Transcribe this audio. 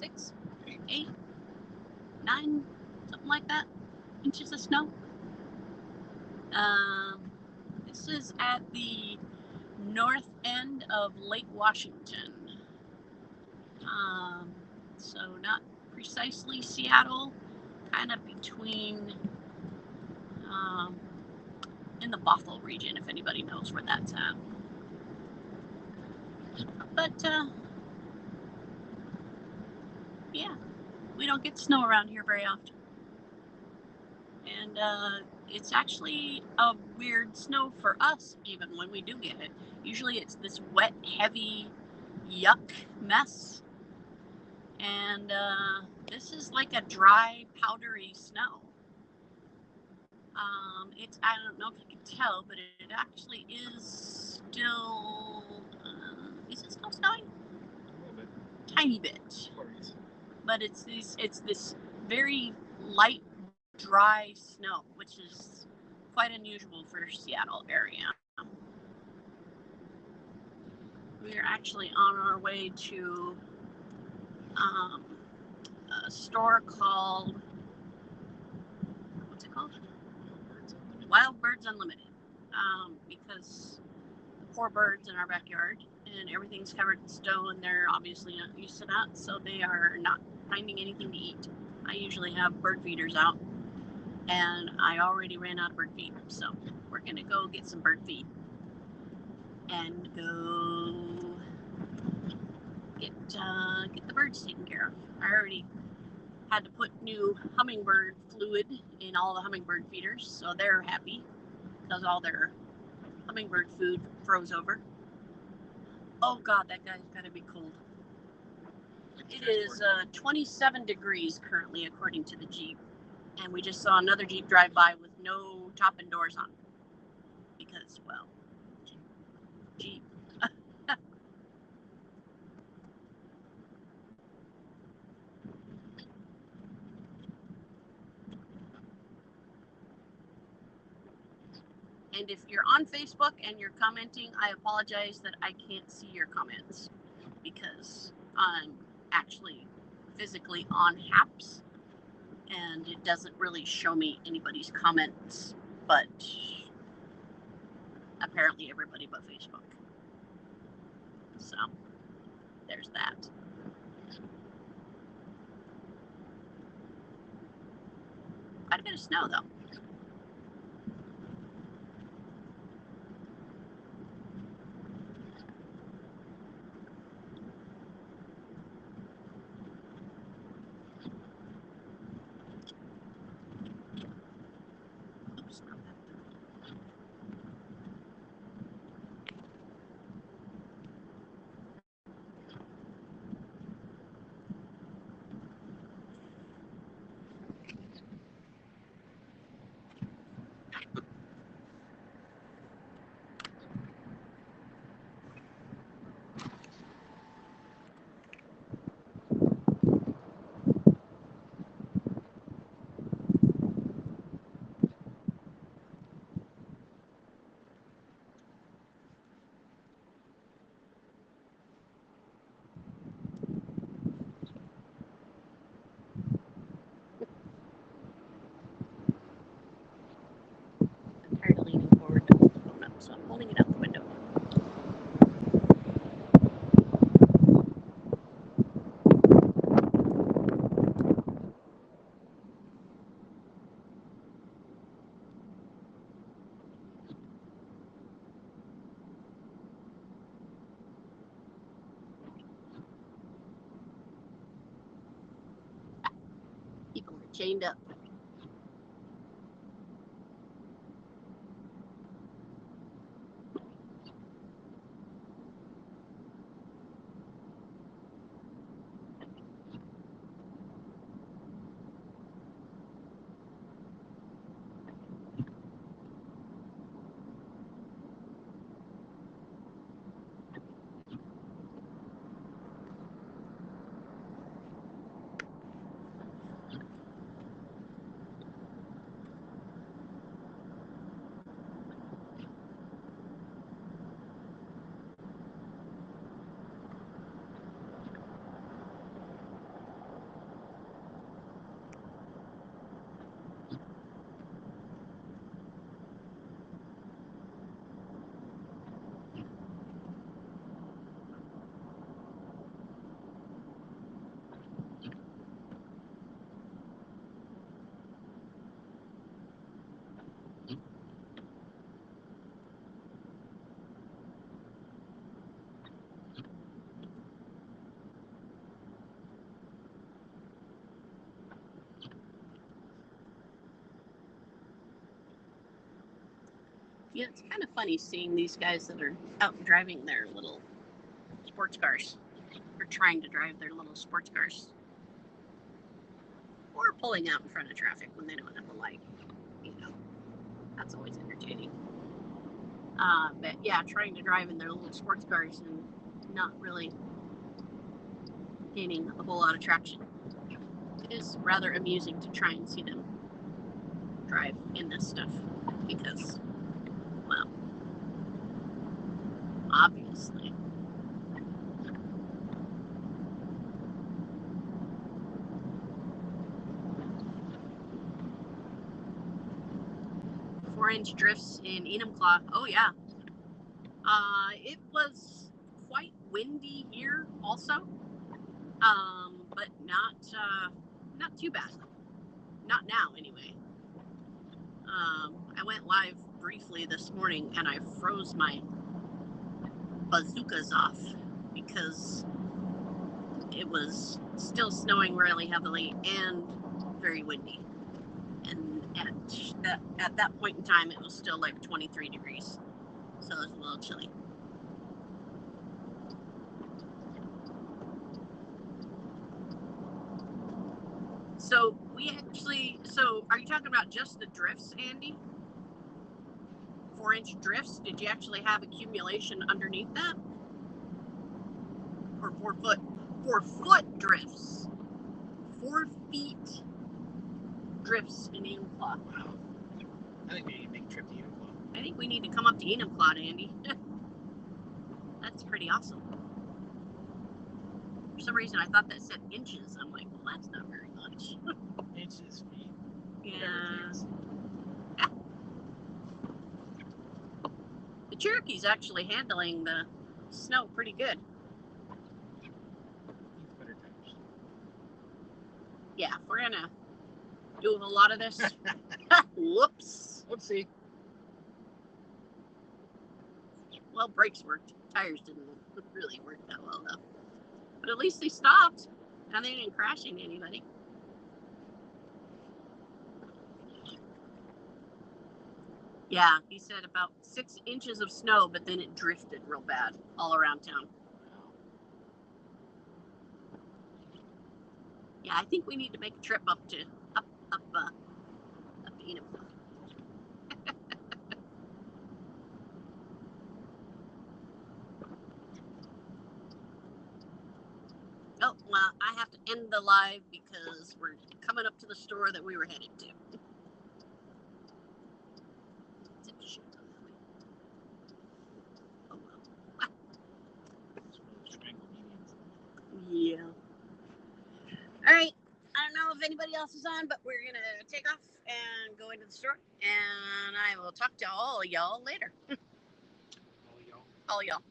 6, 8, 9, something like that, inches of snow. This is at the north end of Lake Washington. So not precisely Seattle, kind of between, in the Bothell region, if anybody knows where that's at. But, yeah, we don't get snow around here very often. And it's actually a weird snow for us, even when we do get it. Usually it's this wet, heavy, yuck mess. And this is like a dry, powdery snow. I don't know if you can tell, but it actually is still, is it still snowing? A little bit. Tiny bit. But it's this very light, dry snow, which is quite unusual for Seattle area. We are actually on our way to a store called, what's it called? Wild Birds Unlimited. Because the poor birds in our backyard and everything's covered in snow, and they're obviously not used to that, so they are not finding anything to eat. I usually have bird feeders out, and I already ran out of bird feed, so we're gonna go get some bird feed and go get the birds taken care of. I already had to put new hummingbird fluid in all the hummingbird feeders, so they're happy because all their hummingbird food froze over. Oh God, that guy's gotta be cold. It is 27 degrees currently, according to the Jeep. And we just saw another Jeep drive by with no top and doors on. Because, well, Jeep. And if you're on Facebook and you're commenting, I apologize that I can't see your comments because I'm actually physically on HAPS and it doesn't really show me anybody's comments, but apparently everybody but Facebook. So there's that. Quite a bit of snow though. So I'm holding it out the window. People are chained up. Yeah, it's kind of funny seeing these guys that are out driving their little sports cars, or trying to drive their little sports cars, or pulling out in front of traffic when they don't have a light. You know, that's always entertaining. But yeah, trying to drive in their little sports cars and not really gaining a whole lot of traction. It is rather amusing to try and see them drive in this stuff because, well, obviously. Four-inch drifts in Enumclaw. Oh yeah. It was quite windy here also, but not too bad. Not now, anyway. I went live briefly this morning and I froze my bazookas off because it was still snowing really heavily and very windy. And at that point in time, it was still like 23 degrees. So it was a little chilly. So are you talking about just the drifts, Andy? 4-inch drifts? Did you actually have accumulation underneath that? Or 4-foot drifts? 4 feet drifts in Enumclaw. Wow. I think we need to make a trip to Enumclaw. I think we need to come up to Enumclaw, Andy. That's pretty awesome. For some reason, I thought that said inches. I'm like, well, that's not very much. Inches, feet. Yeah. The Cherokee's actually handling the snow pretty good. Needs better tires. Yeah, if we're gonna do a lot of this. Whoops. Whoopsie. Well, brakes worked. Tires didn't really work that well, though. But at least they stopped, and they didn't crash into anybody. Yeah, he said about 6 inches of snow, but then it drifted real bad all around town. Yeah, I think we need to make a trip up Enumclaw. Oh, well, I have to end the live because we're coming up to the store that we were headed to. Oh, well. Yeah. All right. I don't know if anybody else is on, but we're going to take off and go into the store. And I will talk to all y'all later. All y'all.